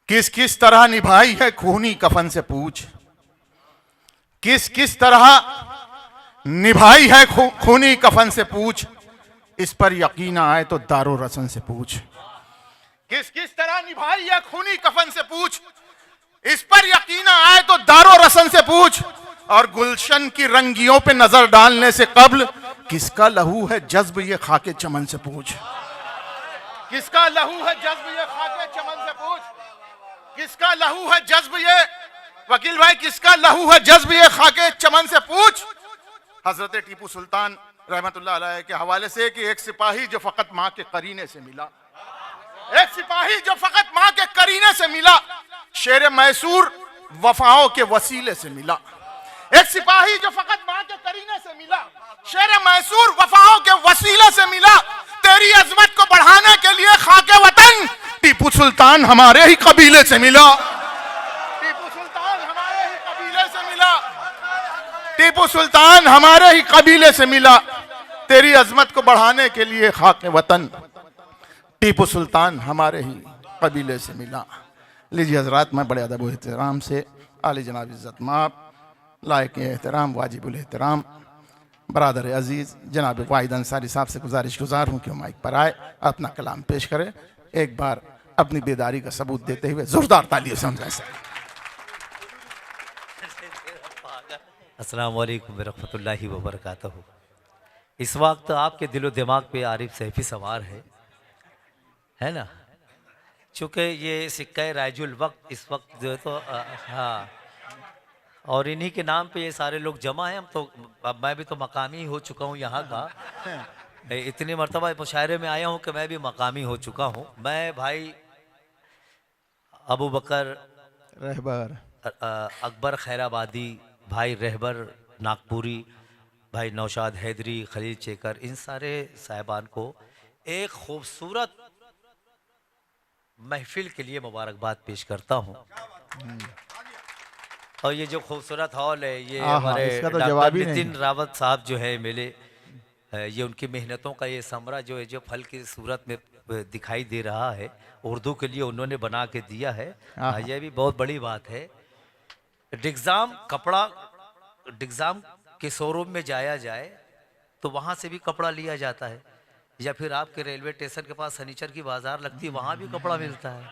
किस किस तरह निभाई है खूनी कफन से पूछ, किस किस तरह निभाई है खूनी कफन से पूछ, इस पर यकीन आए तो दारो रसन से पूछ। किस किस तरह निभाई है खूनी कफन से पूछ, इस पर यकीन आए तो दारो रसन से पूछ। और गुलशन की रंगियों पे नजर डालने से कब्ल किसका लहू है जज्ब ये खाके चमन से पूछ। किसका लहू है जज्ब ये खाके चमन से पूछ, किसका लहू है जज्ब ये, वकील भाई किसका लहू है जज्ब ये खाके चमन से पूछ। हजरत टीपू सुल्तान रहमतुल्लाह अलैह के हवाले से कि एक सिपाही जो फकत मां के करीने से मिला, एक सिपाही जो फकत मां के करीने से मिला, शेर मैसूर वफाओं के वसीले से मिला। एक सिपाही जो फकत मां के करीने से मिला, शेर मैसूर वफाओं के वसीले से मिला। तेरी अजमत को बढ़ाने के लिए खाके वतन टीपू सुल्तान हमारे ही कबीले से मिला। टीपू सुल्तान हमारे ही कबीले से मिला। टीपू सुल्तान हमारे ही कबीले से मिला। तेरी अजमत को बढ़ाने के लिए खाके वतन टीपू सुल्तान हमारे ही कबीले से मिला। लीजिए हजरात, मैं बड़े अदब व एहतराम से आली जनाब इज़्ज़त माब लायक एहतराम वाजिबुल एहतराम बरादर अजीज़ जनाब वाहिद अंसारी साहब से गुजारिश हूँ कि माइक पर आए, अपना कलाम पेश करें, एक बार अपनी बेदारी का सबूत देते हुए जोरदार तालियों से समझाएं। अस्सलाम वालेकुम वरहमतुल्लाहि वबरकातुहू। इस वक्त आपके दिलो दिमाग पे आरिफ सैफी सवार है ना, चूँकि ये सिक्का राजुल वक्त इस वक्त जो है तो हाँ, और इन्हीं के नाम पे ये सारे लोग जमा हैं। हम तो अब मैं भी तो मकामी हो चुका हूँ यहाँ का, इतनी मरतबा मुशायरे में आया हूँ कि मैं भी मकामी हो चुका हूँ। मैं भाई अबू बकर रहबर, अकबर खैराबादी, भाई रहबर नागपुरी, भाई नौशाद हैदरी, खलील चेकर, इन सारे साहिबान को एक खूबसूरत महफिल के लिए मुबारकबाद पेश करता हूँ। और ये जो खूबसूरत हॉल है, ये हमारे डॉक्टर नितिन रावत साहब जो है मिले, ये उनकी मेहनतों का ये समरा जो है, जो फल की सूरत में दिखाई दे रहा है, उर्दू के लिए उन्होंने बना के दिया है। ये भी बहुत बड़ी बात है। डिग्जाम कपड़ा, डिग्जाम के शोरूम में जाया जाए तो वहाँ से भी कपड़ा लिया जाता है, या फिर आपके रेलवे स्टेशन के पास सनीचर की बाजार लगती है, वहाँ भी कपड़ा मिलता है।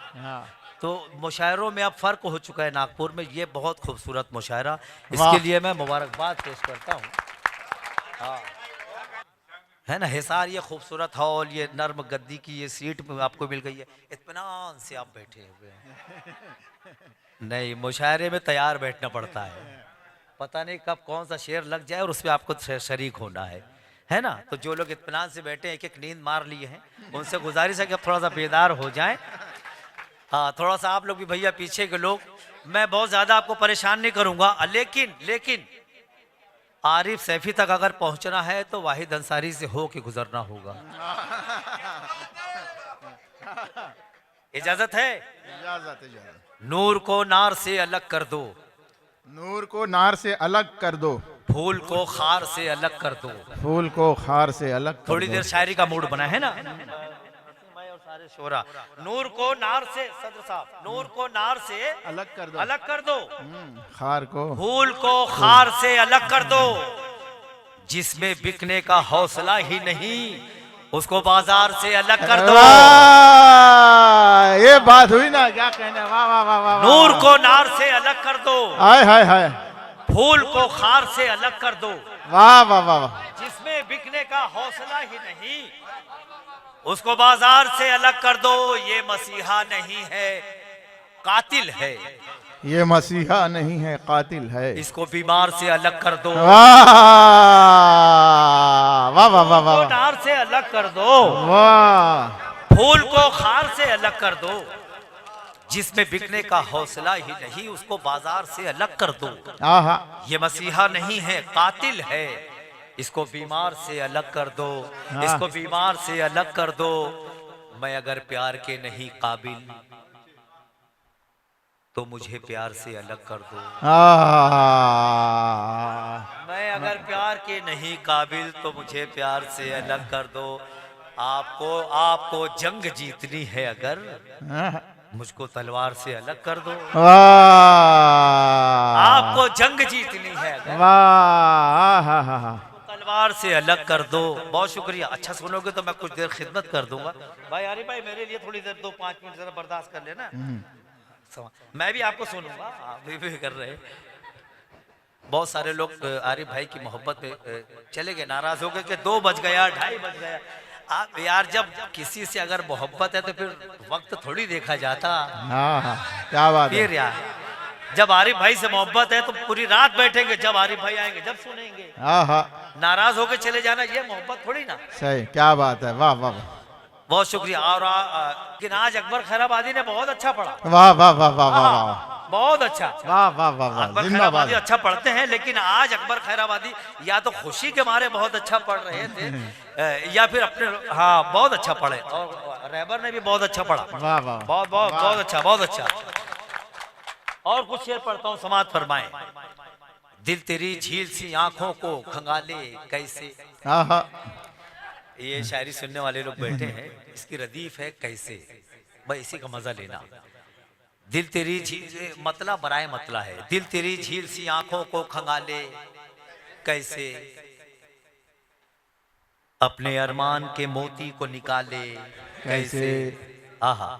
तो मुशायरों में अब फ़र्क हो चुका है। नागपुर में ये बहुत खूबसूरत मुशायरा, इसके लिए मैं मुबारकबाद पेश करता हूँ। हाँ, है ना, हिसार ये खूबसूरत हॉल, ये नर्म गद्दी की ये सीट आपको मिल गई है, इत्मीनान से आप बैठे हुए हैं। नहीं, मुशायरे में तैयार बैठना पड़ता है, पता नहीं कब कौन सा शेर लग जाए और उसमें आपको शरीक होना है ना। तो जो लोग इत्मीनान से बैठे हैं, एक एक नींद मार लिए हैं, उनसे गुजारिश है कि अब थोड़ा सा बेदार हो जाएं। हाँ, थोड़ा सा आप लोग भी भैया पीछे के लोग, मैं बहुत ज़्यादा आपको परेशान नहीं करूँगा, लेकिन आरिफ सैफी तक अगर पहुँचना है तो वाहिद अंसारी से हो के गुजरना होगा। इजाज़त है? इजाज़त। नूर को नार से अलग कर दो, नूर को नार से अलग कर दो, फूल को खार से अलग कर दो, फूल को खार से अलग कर दो। थोड़ी देर शायरी का मूड बना है ना, सारे शोरा। नूर को नार से, सदर साहब, नूर को नार से अलग कर दो, अलग कर दो, खार को, फूल को खार से अलग कर दो। जिसमें बिकने का हौसला ही नहीं, उसको बाजार से अलग कर दो। ये बात हुई ना, क्या कहने, वाह वाह वाह वाह। नूर को नार से अलग कर दो, हाय हाय हाय, फूल को खार से अलग कर दो। वाह वाह वाह। जिसमें बिकने का हौसला ही नहीं, उसको बाजार से अलग कर दो। ये मसीहा नहीं है, कातिल है। ये मसीहा नहीं है, कातिल है। इसको बीमार से अलग कर दो। वाह वाह वाह वाह वाह। नार से अलग कर दो, वाह। फूल को खार से अलग कर दो। जिसमें बिकने का हौसला ही नहीं, उसको बाजार से अलग कर दो। ये मसीहा नहीं है, कातिल है। इसको बीमार से अलग कर दो, इसको बीमार से अलग कर दो। मैं अगर प्यार के नहीं काबिल तो मुझे प्यार से अलग कर दो। मैं अगर प्यार के नहीं काबिल तो मुझे प्यार से अलग कर दो। आपको जंग जीतनी है अगर, मुझको तलवार से अलग कर दो। वाह आपको जंग जीतनी है अगर वाह हा हा हा तलवार से अलग कर दो। बहुत शुक्रिया। अच्छा सुनोगे तो मैं कुछ देर खिदमत कर दूंगा। भाई आरिफ भाई मेरे लिए थोड़ी देर 2-5 मिनट जरा बर्दाश्त कर लेना। मैं भी आपको सुनूंगा, आप भी कर रहे हैं। बहुत सारे लोग आरिफ भाई की मोहब्बत में चले गए, नाराज हो गए कि 2 बज गया, 2:30 बज गया। आप यार जब किसी से अगर मोहब्बत है तो फिर वक्त थोड़ी देखा जाता। हाँ हाँ क्या बात है। फिर यार जब आरिफ भाई से मोहब्बत है तो पूरी रात बैठेंगे, जब आरिफ भाई आएंगे जब सुनेंगे। हाँ हाँ नाराज होकर चले जाना ये मोहब्बत थोड़ी ना। सही, क्या बात है। वाह वाह बहुत शुक्रिया। और लेकिन आज अकबर खैराबादी ने बहुत अच्छा पढ़ा। वाह वाह वाह वाह वाह वाह बहुत अच्छा। वाह वाह वाह वाह अकबर जिंदाबाद। खैराबादी अच्छा पढ़ते हैं, लेकिन आज अकबर खैराबादी या तो खुशी के मारे बहुत अच्छा पढ़ रहे थे या फिर अपने हाँ बहुत अच्छा पढ़े। और रहबर ने भी बहुत अच्छा पढ़ा। वाह वाह बहुत बहुत बहुत अच्छा, बहुत अच्छा। और कुछ शेर पढ़ता हूँ, समाज फरमाए। दिल तेरी झील सी आंखों को खंगाले कैसे। हाँ हाँ ये शायरी सुनने वाले लोग बैठे हैं, इसकी रदीफ है कैसे। भाई इसी का मजा लेना। दिल तेरी झील मतला बराए मतला है। दिल तेरी झील सी आंखों को खंगाले कैसे, अपने अरमान के मोती को निकाले कैसे। आहा।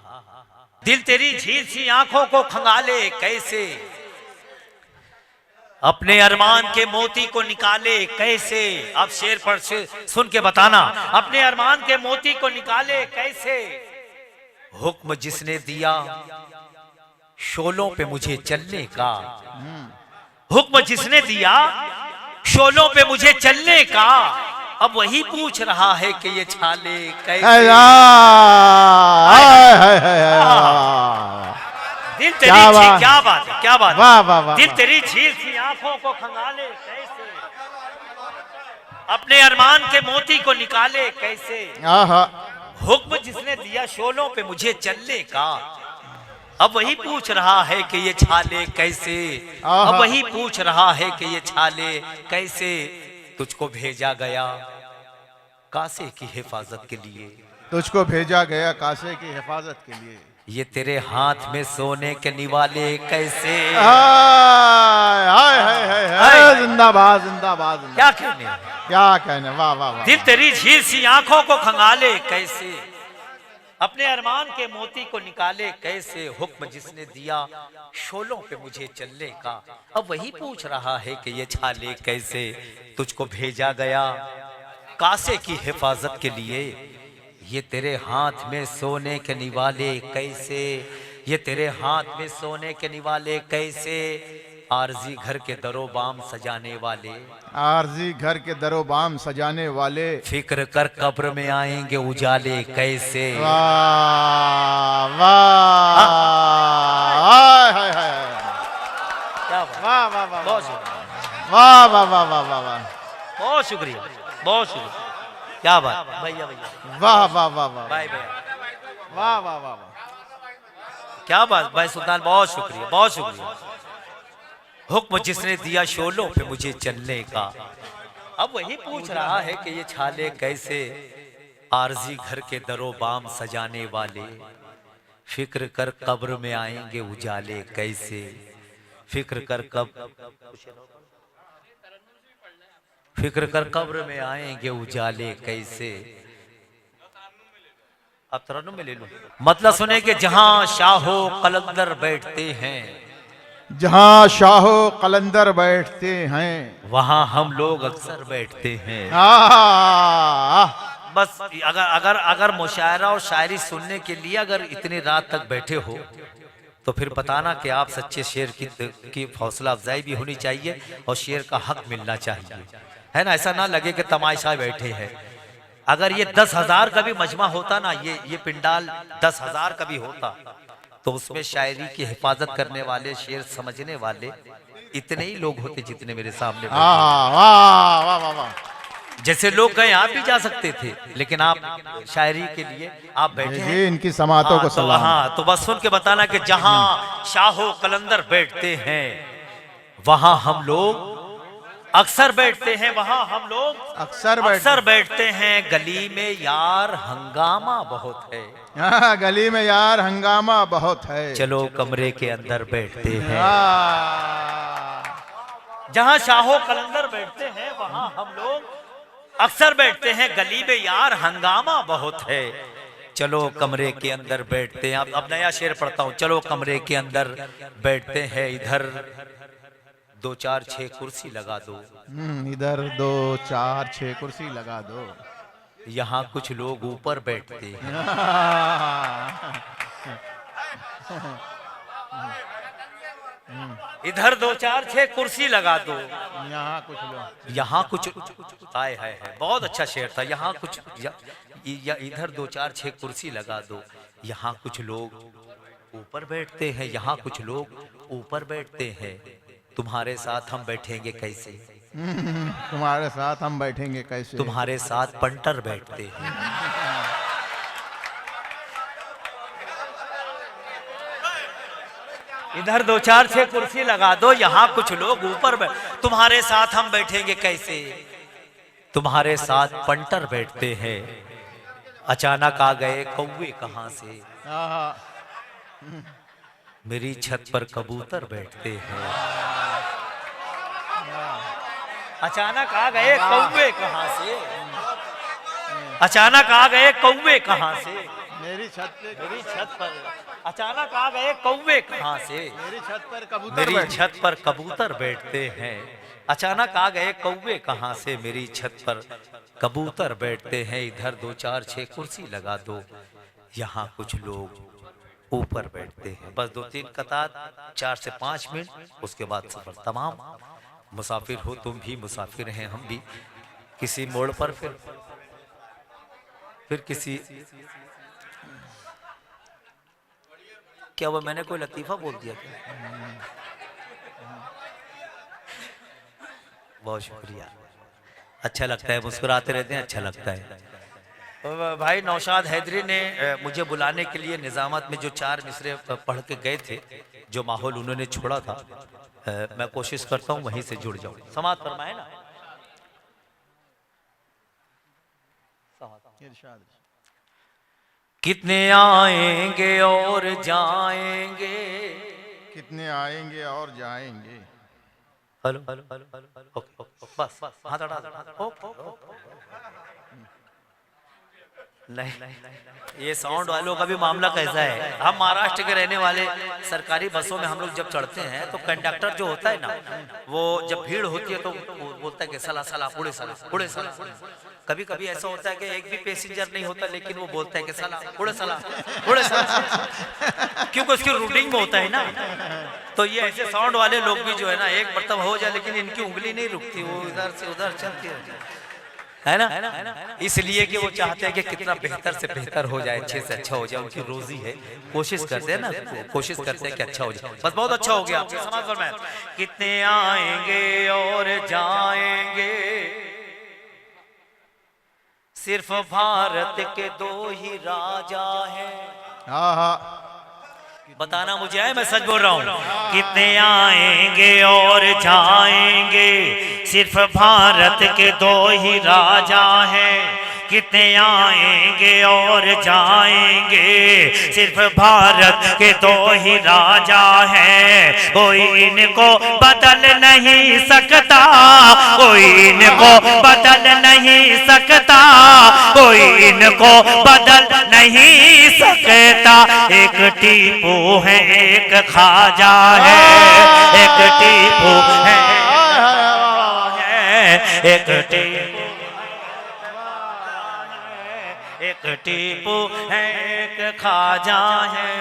दिल तेरी झील सी आंखों को खंगाले कैसे, अपने अरमान के मोती को निकाले कैसे। अब शेर पर सुन के बताना। अपने अरमान के मोती को निकाले कैसे, हुक्म जिसने दिया शोलों पे मुझे चलने का। हुक्म जिसने दिया शोलों पे मुझे चलने का, अब वही पूछ रहा है कि ये छाले कैसे। दिल तेरी झील, क्या बात है, क्या बात है। वाह वाह वाह। दिल तेरी झील सी आंखों को खंगाले कैसे, अपने अरमान के मोती को निकाले कैसे। हुक्म जिसने दिया शोलों पे मुझे चलने का, अब वही पूछ रहा है कि ये छाले कैसे। अब वही पूछ रहा है कि ये छाले कैसे। तुझको भेजा गया कासे की हिफाजत के लिए। तुझको भेजा गया कासे की हिफाजत के लिए। ये तेरे हाथ में सोने के निवाले कैसे। जिंदाबाद जिंदाबाद। क्या कहने, क्या कहने। वाह वाह वाह। दिल तेरी झील सी आंखों को खंगाले कैसे, अपने अरमान के मोती को निकाले कैसे। हुक्म जिसने दिया शोलों पे मुझे चलने का, अब वही पूछ रहा है कि ये छाले कैसे। तुझको भेजा गया कासे की हिफाजत के लिए। ये तेरे हाथ में सोने के निवाले कैसे, ये तेरे हाथ में सोने के निवाले कैसे। आरजी घर के दरो बाम सजाने वाले, आरजी घर के दरो बाम सजाने वाले। फिक्र कर कब्र में आएंगे उजाले कैसे। वाह वाह वाह वाह वाह बहुत शुक्रिया, वाह वाह वाह वाह वाह वाह। बहुत शुक्रिया, बहुत शुक्रिया। क्या बात भैया, भैया वाह वाह वाह वाह भाई भैया, वाह वाह वाह वाह। क्या बात भाई सुल्तान, बहुत शुक्रिया, बहुत शुक्रिया। हुक्म जिसने दिया शोलों पे मुझे चलने का, अब वही पूछ रहा है कि ये छाले कैसे। आरजी घर के दरो बाम सजाने वाले, फिक्र कर कब्र में आएंगे उजाले कैसे। फिक्र कर फिक्र कर कब्र में आएंगे उजाले कैसे। अब तरन्नुम में ले लूं। मतलब सुने कि जहां शाहो कलंदर बैठते हैं, जहां शाहो कलंदर बैठते हैं, वहां हम लोग अक्सर बैठते हैं। बस अगर अगर अगर मुशायरा और शायरी सुनने के लिए अगर इतनी रात तक बैठे हो तो फिर बताना कि आप सच्चे शेर की हौसला अफजाई भी होनी चाहिए और शेर का हक मिलना चाहिए, है ना। ऐसा ना लगे कि तमाशा बैठे हैं। अगर ये 10,000 का भी मजमा होता ना, ये पिंडाल 10,000 का भी होता, तो उसमें शायरी की हिफाजत करने वाले, शेर समझने वाले इतने ही लोग होते जितने मेरे सामने। वाह वाह वाह वाह। जैसे लोग गए आप भी जा सकते थे, लेकिन आप शायरी के लिए आप बैठे हैं। इनकी समातों को सलाम। हाँ, तो बस सुन के बताना कि जहां शाहो कलंदर बैठते हैं, वहां हम लोग अक्सर बैठते हैं वहां हम लोग, अक्सर बैठते हैं गली में यार हंगामा बहुत है। हाँ, गली में यार हंगामा बहुत है। चलो कमरे के अंदर बैठते हैं। हाँ। जहां शाहो कलंदर बैठते हैं वहां हम लोग अक्सर बैठते हैं, गली में यार हंगामा बहुत है। चलो कमरे के अंदर बैठते हैं। अब नया शेर पढ़ता हूं। चलो कमरे के अंदर बैठते हैं, इधर 2 4 6 कुर्सी लगा दो। इधर 2 4 6 कुर्सी लगा दो। यहाँ कुछ लोग ऊपर बैठते हैं। इधर 2 4 6 कुर्सी लगा दो। यहाँ कुछ लोग, यहाँ कुछ आए है। बहुत अच्छा शेर था। यहाँ कुछ इधर 2 4 6 कुर्सी लगा दो। यहाँ कुछ लोग ऊपर बैठते हैं, यहाँ कुछ लोग ऊपर बैठते हैं। तुम्हारे साथ हम बैठेंगे कैसे? तुम्हारे साथ हम बैठेंगे कैसे? तुम्हारे साथ पंटर बैठते हैं। इधर 2 4 6 कुर्सी लगा दो, यहाँ कुछ लोग ऊपर तुम्हारे साथ हम बैठेंगे कैसे? तुम्हारे साथ पंटर बैठते हैं। अचानक आ गए कौवे कहाँ से? मेरी छत पर कबूतर बैठते हैं। अचानक आ गए कौवे कहाँ से? अचानक आ गए कौवे कहाँ से? मेरी छत पर अचानक आ गए कौवे कहाँ से? मेरी छत पर कबूतर, मेरी छत पर कबूतर बैठते हैं। अचानक आ गए कौवे कहाँ से? मेरी छत पर कबूतर बैठते हैं। इधर 2 4 6 कुर्सी लगा दो, यहाँ कुछ लोग ऊपर बैठते हैं। बस 2 3 कतार, 4 से 5 मिनट, उसके बाद सफर तमाम। मुसाफिर हो तुम भी, मुसाफिर हैं हम भी। किसी मोड़ पर फिर किसी, क्या वो मैंने कोई लतीफा बोल दिया क्या? बहुत शुक्रिया। अच्छा लगता है, मुस्कुराते रहते हैं, अच्छा लगता है। तो भाई नौशाद हैदरी ने मुझे बुलाने के लिए निजामत में जो 4 मिसरे पढ़ के गए थे, जो माहौल उन्होंने छोड़ा था, मैं कोशिश करता हूँ वहीं से जुड़ जाऊं। समात फरमाए ना। कितने आएंगे और जाएंगे, कितने आएंगे और जाएंगे। हेलो हेलो हेलो, बस हाथ हटा। नहीं, ये साउंड वालों का भी मामला कैसा है? हम महाराष्ट्र के रहने वाले, सरकारी बसों में हम लोग जब चढ़ते हैं तो कंडक्टर जो होता है ना, वो जब भीड़ होती है तो वो बोलता है कि सला सला पुड़े सला पुड़े सला। कभी कभी ऐसा होता है कि एक भी पैसेंजर नहीं होता, लेकिन वो बोलता है कि सला पुड़े सला पुड़े सला, क्योंकि उसकी रूटिंग में होता है ना। तो ये ऐसे साउंड वाले लोग भी जो है ना, एक मरतबा हो जाए लेकिन इनकी उंगली नहीं रुकती, वो इधर से उधर चलती है ना। इसलिए कि वो चाहते हैं कि कितना बेहतर से बेहतर हो जाए, अच्छे से अच्छा हो जाए। उनकी रोजी है, कोशिश करते हैं ना, कोशिश करते हैं कि अच्छा हो जाए। बस बहुत अच्छा हो गया। समाज फरमाएं, कितने आएंगे और जाएंगे, सिर्फ भारत के 2 ही राजा हैं। हाँ, बताना मुझे है, मैं सच बोल रहा हूँ। कितने आएंगे और जाएंगे, सिर्फ भारत के 2 ही राजा हैं। कितने आएंगे और जाएंगे, सिर्फ भारत के 2 ही राजा हैं। कोई इनको बदल नहीं सकता, कोई इनको बदल नहीं सकता, कोई इनको बदल नहीं सकता। एक टीपू है, एक खाजा है, एक टीपू है, एक टीपू, एक टीपू है, एक खाजा है।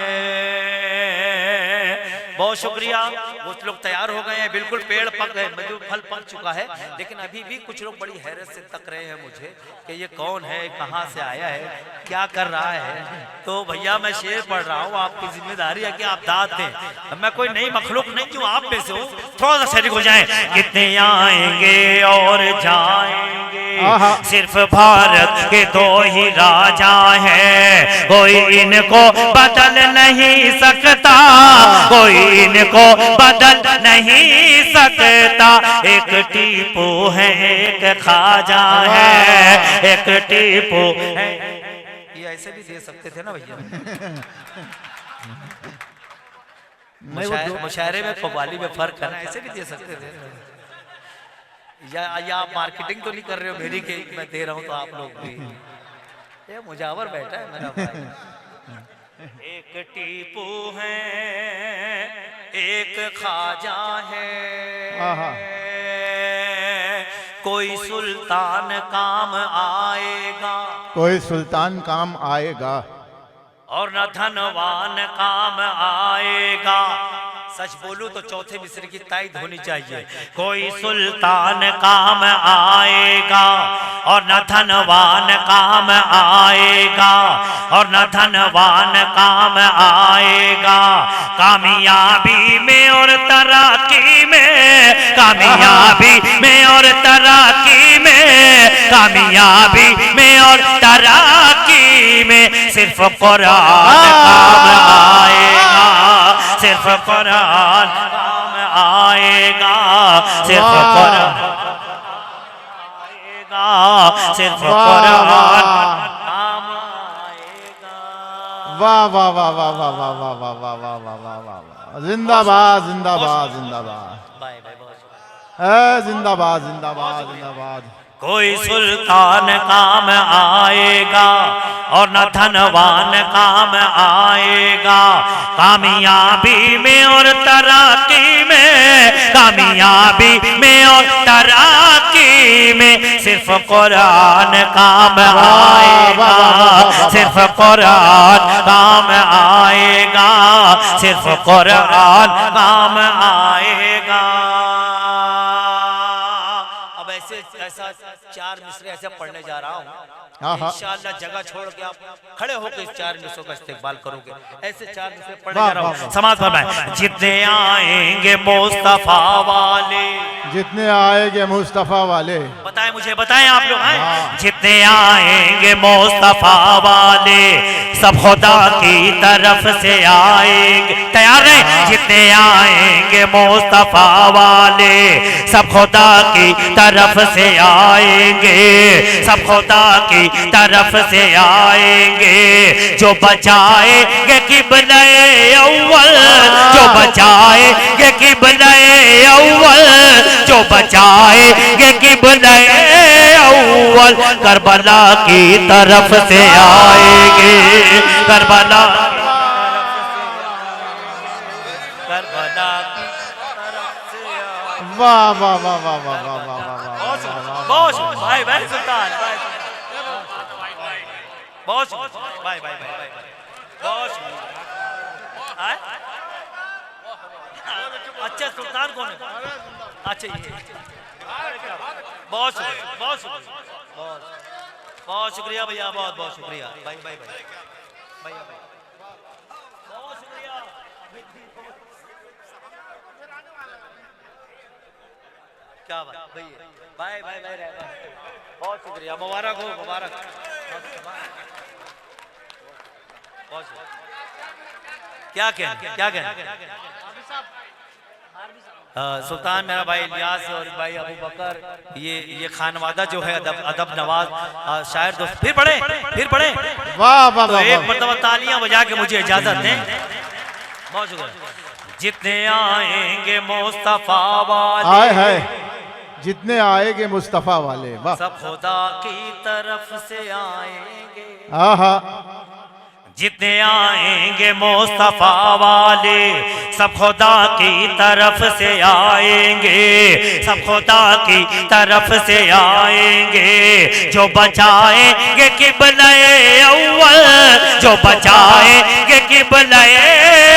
बहुत शुक्रिया। कुछ लोग तैयार हो गए हैं, बिल्कुल पेड़ पक गए, फल पक चुका है, लेकिन अभी भी कुछ लोग बड़ी हैरत से तक रहे हैं मुझे कि ये कौन है, कहाँ से आया है, क्या कर रहा है। तो भैया मैं शेर पढ़ रहा हूँ, आपकी जिम्मेदारी है कि आप दाद दें। मैं कोई नई मखलूक नहीं जो आप में से हूँ, थोड़ा सा शरीक हो जाए। कितने आएंगे और जाएंगे, सिर्फ भारत के दो ही राजा हैं, कोई इनको बदल नहीं सकता, कोई इनको बदल नहीं सकता। एक टीपू है, एक ख्वाजा है, एक टीपू है। ये ऐसे भी दे सकते थे ना भैया। मुशायरे में कव्वाली में फर्क है ना, ऐसे भी दे सकते थे। या आप मार्केटिंग तो नहीं कर रहे हो मेरी के मैं दे रहा हूँ तो आप लोग भी। ये मुजावर बैठा है मेरा भाई। एक टीपू है, एक ख्वाजा है, कोई सुल्तान काम आएगा, कोई सुल्तान काम आएगा, और न धनवान काम आएगा। सच बोलूं तो चौथे मिसरे की तायद होनी चाहिए। कोई सुल्तान काम आएगा, और न धनवान काम आएगा, और न धनवान काम आएगा। कामयाबी में और तरक्की में, कामयाबी में और तरक्की में, कामयाबी में और तरक्की में सिर्फ कुरान काम आएगा, सिर्फ कुरान काम आएगा, सिर्फ कुरान आएगा, सिर्फ कुरान काम आएगा। वाह वाह वाह वाह वाह वाह वाह वाह वाह वाह वाह वाह वाह वाह। जिंदाबाद जिंदाबाद जिंदाबाद, जिंदाबाद जिंदाबाद जिंदाबाद। कोई सुल्तान काम आएगा, और न धनवान काम आएगा। कामयाबी में और तरक्की में, कामयाबी में और तरक्की में सिर्फ कुरान काम आएगा, सिर्फ कुरान काम आएगा, सिर्फ कुरान काम आएगा। ऐसा चार मिसरे ऐसे पढ़ने जा रहा हूँ, इंशाअल्लाह जगह छोड़ के आप खड़े होकर इस चार मिसरों का इस्तेमाल करोगे। ऐसे चार मिसरे पढ़ने जा रहा हूँ। समाज फरमाए, जितने आएंगे मुस्तफा वाले, जितने आएंगे मुस्तफा वाले, बताएं मुझे, बताएं आप लोग हैं। जितने आएंगे मुस्तफा वाले सब खुदा की तरफ से आएंगे। तैयार हैं? जितने आएंगे मुस्तफा वाले सब खुदा की तरफ से आएंगे, सब खुदा की तरफ से आएंगे। जो बचाएंगे किबले अव्वल, जो बचाएंगे किबले अव्वल, जो बचाएंगे किबले अव्वल करबला की तरफ से आएंगे, करबला वाह वाह वाह वाह वाह वाह वाह वाह बहुत भाई भाई सुल्तान बहुत भाई भाई भाई बहुत। अच्छा सुल्तान कौन है? अच्छा ये बहुत बहुत बहुत शुक्रिया भैया, बहुत बहुत शुक्रिया भाई भाई भाई भैया भाई बहुत शुक्रिया। क्या बात भैया, भाई भाई भाई बहुत शुक्रिया, मुबारक हो, मुबारक। क्या क्या सुल्तान मेरा भाई इलियास और भाई अबू बकर, ये खानवादा जो है अदब नवाज शायर दोस्त, फिर पढ़े वाह वाह तो एक मर्तबा तालियां बजा के मुझे इजाजत दें। बहुत शुक्रिया। जितने आएंगे मुस्तफा वाले, आए है जितने आएंगे मुस्तफा वाले, वाह सब खुदा की तरफ से आएंगे। आहा जितने आएंगे मुस्तफा वाले सब खुदा की तरफ से आएंगे, सब खुदा की तरफ से आएंगे। जो बचाएंगे किबले अव्वल, जो बचाएंगे किबले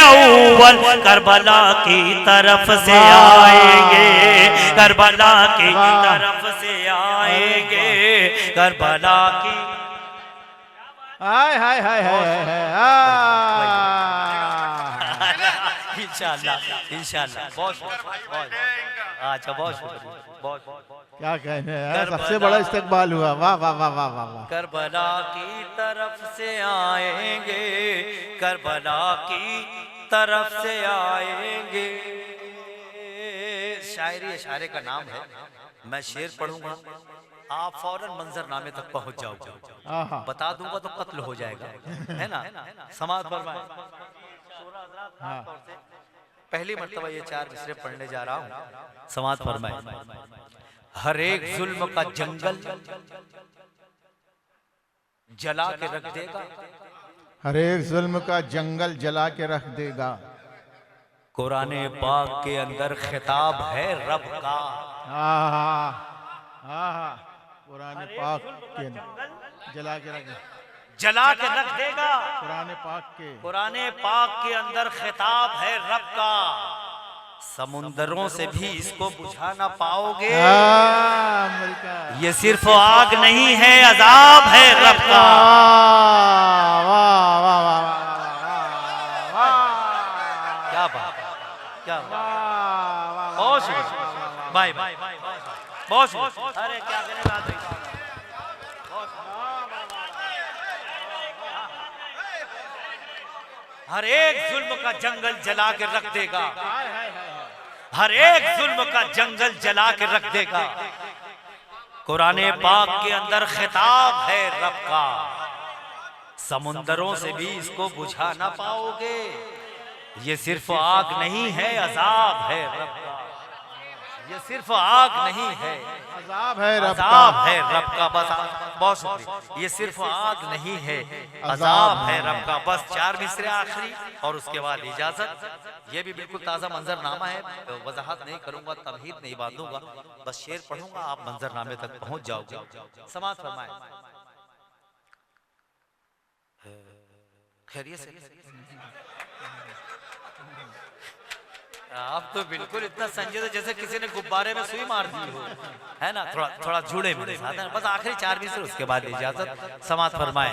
अव्वल करबला की तरफ से आएंगे, करबला की तरफ से आएंगे, करबला की। हाय हाय हाय हाय इंशाल्लाह इंशाल्लाह बहुत अच्छा बहुत बहुत क्या कहने हैं, सबसे बड़ा इस्तकबाल हुआ। वाह वाह वाह वाह वाह वाह। करबला की तरफ से आएंगे, करबला की तरफ से आएंगे। शायरी इशारे का नाम है। मैं शेर पढ़ूंगा, आप फौरन मंजरनामे तक पहुंच जाओगे। बता दूंगा तो कत्ल हो जाएगा, है ना। समाज फरमाए। पहली मर्तबा ये 4 मिसरे पढ़ने जा रहा हूँ। समाज फरमाए। हर एक जुल्म का जंगल जला के रख देगा, हर एक जुल्म का जंगल जला के रख देगा। कुरान पाक के अंदर खिताब है रब का। कुरान पाक के अंदर जला के रख जला के रख देगा। कुरान पाक के अंदर खिताब है रब का। समुंदरों से भी इसको बुझा ना पाओगे। ये सिर्फ आग नहीं है, अजाब है रब का। क्या बात, क्या बात। बहुत शुक्रिया भाई, बहुत शुक्रिया। अरे क्या कहने बात हुई। हर एक जुल्म का जंगल जला के रख देगा, हर एक जुल्म का जंगल जला के रख देगा। कुराने पाक के अंदर खिताब है रब का। समुंदरों से भी इसको बुझा ना पाओगे। ये सिर्फ आग नहीं है, अजाब है रब का। ये सिर्फ आग नहीं है, अजाब है रब का। अजाब है रब का। बस बहुत शुक्रिया। ये सिर्फ आग नहीं है, अजाब है रब का। बस 4 मिसरे आखिरी और उसके बाद इजाजत। ये भी बिल्कुल ताज़ा मंजरनामा है, तो वजाहत नहीं करूंगा, तमहीद नहीं बांधूंगा, बस शेर पढ़ूंगा, आप मंजरनामे तक पहुंच जाओगे। समाज फरमाए। खैरियत से आप तो बिल्कुल इतना संजीदा जैसे किसी ने गुब्बारे में सुई मार दी हो, है ना। थोड़ा थोड़ा जुड़े मेरे साथ, है ना। बस आखिरी 4 मिसरे, उसके बाद इजाजत। समाज फरमाए।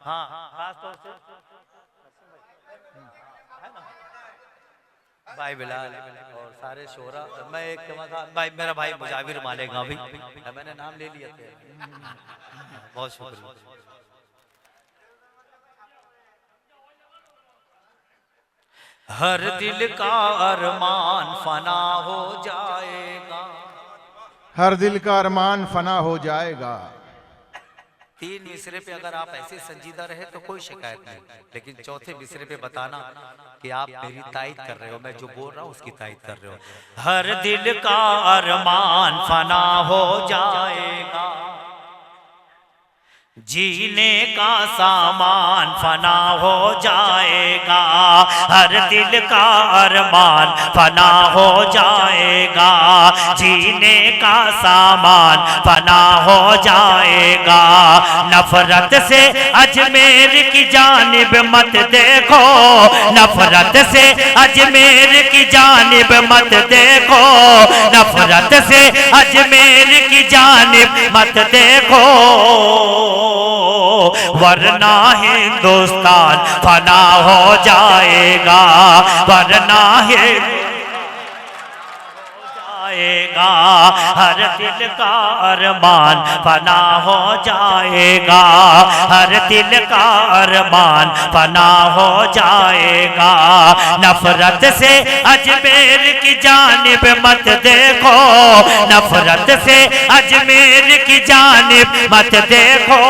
हाँ, खास तौर से भाई बिलाल और सारे शोरा। मैं एक भाई, मेरा भाई मुजाविर मालेगा भी, मैंने नाम ले लिया था। बहुत शुक्रिया। हर दिल का अरमान फना हो जाएगा, हर दिल का अरमान फना हो जाएगा। 3 मिसरे पे अगर आप ऐसे संजीदा रहे तो कोई शिकायत नहीं, लेकिन चौथे मिसरे पे बताना कि आप मेरी तायद कर रहे हो, मैं जो बोल रहा हूँ उसकी तायद कर रहे हो। हर दिल का अरमान फना हो जाएगा, जीने का सामान फना हो जाएगा। हर दिल का अरमान फना हो जाएगा, जीने का सामान फना हो जाएगा। नफरत से अजमेर की जानिब मत देखो, नफरत से अजमेर की जानिब मत देखो, नफरत से अजमेर की जानिब मत देखो, वरना हिंदुस्तान फना हो जाएगा, वरना जाएगा। हर दिल का अरमान फना हो जाएगा, हर दिल का अरमान फना हो जाएगा। नफरत से अजमेर की जानिब मत देखो, नफरत से अजमेर की जानिब मत देखो,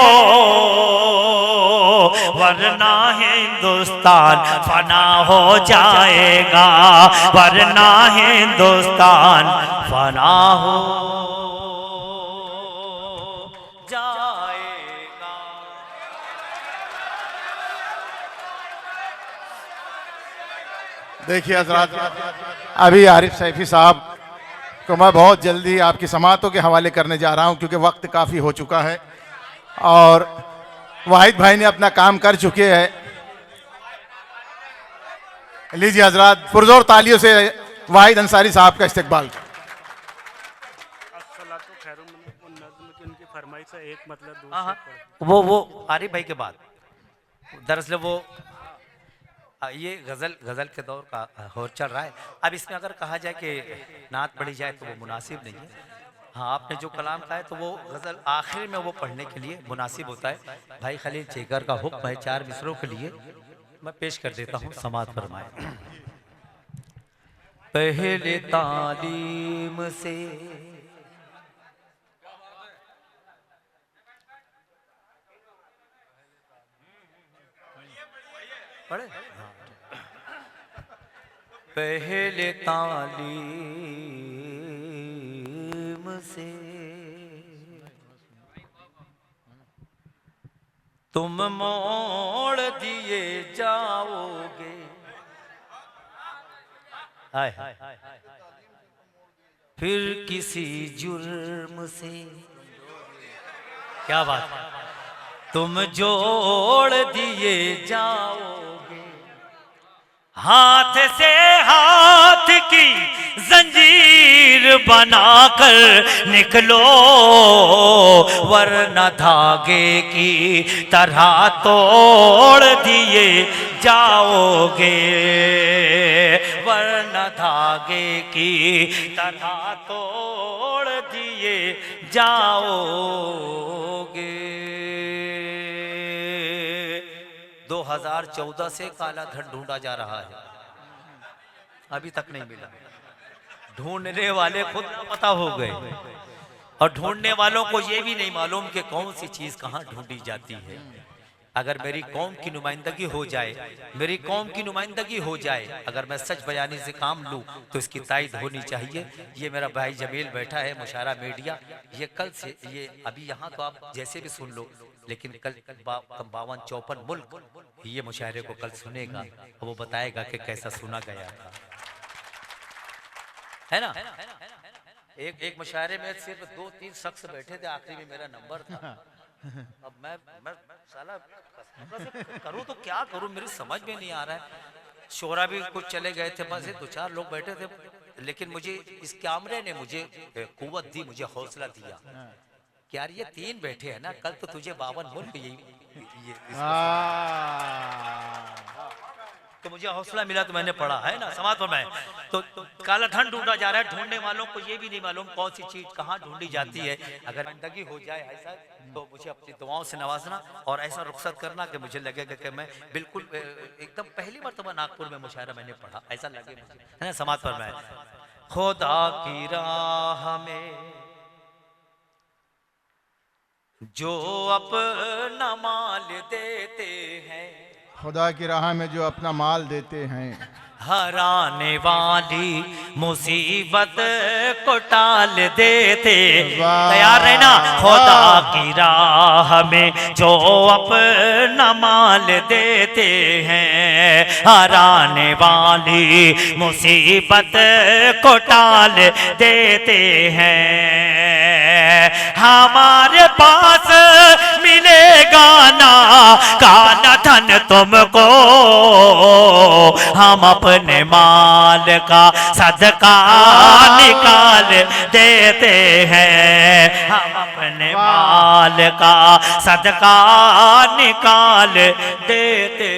वरना हिंदुस्तान फना हो जाएगा, वरना हिंदुस्तान फना हो जाएगा। देखिए हजरात, अभी आरिफ सैफी साहब को मैं बहुत जल्दी आपकी समातों के हवाले करने जा रहा हूं, क्योंकि वक्त काफ़ी हो चुका है और वाहिद भाई ने अपना काम कर चुके हैं। लीजिए हजरात, पुरजोर तालियों से वाहिद अंसारी साहब का इस्तकबाल। वो आरिफ भाई के बाद दरअसल वो ये गजल के दौर का होर चल रहा है। अब इसमें अगर कहा जाए कि नात पढ़ी जाए तो वो मुनासिब नहीं है, हाँ, आपने जो कलाम कहा है तो वो गजल आखिर में वो पढ़ने के लिए मुनासिब होता है। भाई खलील चेकर का हुक्म है 4 मिसरों के लिए, मैं पेश कर देता हूँ, समात फरमाए। पहले तालीम से पढ़े, पहले तालीम से तुम मोड़ दिए जाओगे, हाय फिर किसी जुर्म से, क्या बात है, तुम जोड़ दिए जाओगे, हाथ से हाथ की जंजीर बनाकर निकलो, वरना धागे की तरह तोड़ दिए जाओगे, वरना धागे की तरह तोड़ दिए जाओगे। 2014 से काला धन ढूंढा जा रहा है, अभी तक नहीं मिला। ढूंढने वाले खुद पता हो गए और ढूंढने वालों को ये भी नहीं मालूम कि कौन सी चीज कहाँ ढूंढी जाती है। अगर मेरी कौम की नुमाइंदगी हो जाए, मेरी कौम की नुमाइंदगी हो जाए, अगर मैं सच बयानी से काम लूं तो इसकी तायद होनी चाहिए। ये मेरा भाई जमील बैठा है मुशारा मीडिया, ये कल से, ये अभी यहाँ तो आप जैसे भी सुन लो, लेकिन कल 52-54 मुल्क ये मुशायरे को कल सुनेगा और वो बताएगा कि कैसा सुना गया था, है ना। एक मुशायरे में सिर्फ 2-3 शख्स बैठे थे, आखिरी में मेरा नंबर था। अब मैं साला करूं तो क्या करूं, मेरी समझ में नहीं आ रहा है। शोरा भी कुछ चले गए थे, बस 2-4 लोग बैठे थे, लेकिन मुझे इस कैमरे ने मुझे कुव्वत दी, मुझे हौसला दिया कि यार ये 3 बैठे हैं ना, कल तो तुझे 52 मुल्क ये तो मुझे हौसला मिला तो मैंने पढ़ा, है ना। समाज पर मैं तो काला धन ढूंढा जा रहा है, ढूंढने वालों को ये भी नहीं मालूम कौन सी चीज कहाँ ढूंढी जाती है। अगर जिंदगी हो जाए ऐसा तो मुझे अपनी दुआओं से नवाजना और ऐसा रुखसत करना कि मुझे लगेगा कि मैं बिल्कुल एकदम पहली मर्तबा नागपुर में मुशायरा मैंने पढ़ा, ऐसा लगे मुझे, है ना। समाज पर मैं खुदा की राह में जो अपना माल देते हैं, खुदा की राह में जो अपना माल देते हैं, हराने वाली मुसीबत को टाल देते। तैयार है ना। खुदा की राह में जो अपना माल देते हैं, हराने वाली मुसीबत को टाल देते हैं। हमारे पास मिलेगा ना काला धन तुमको, हम अपने माल का सदका निकाल देते हैं, हम अपने माल का सदका निकाल देते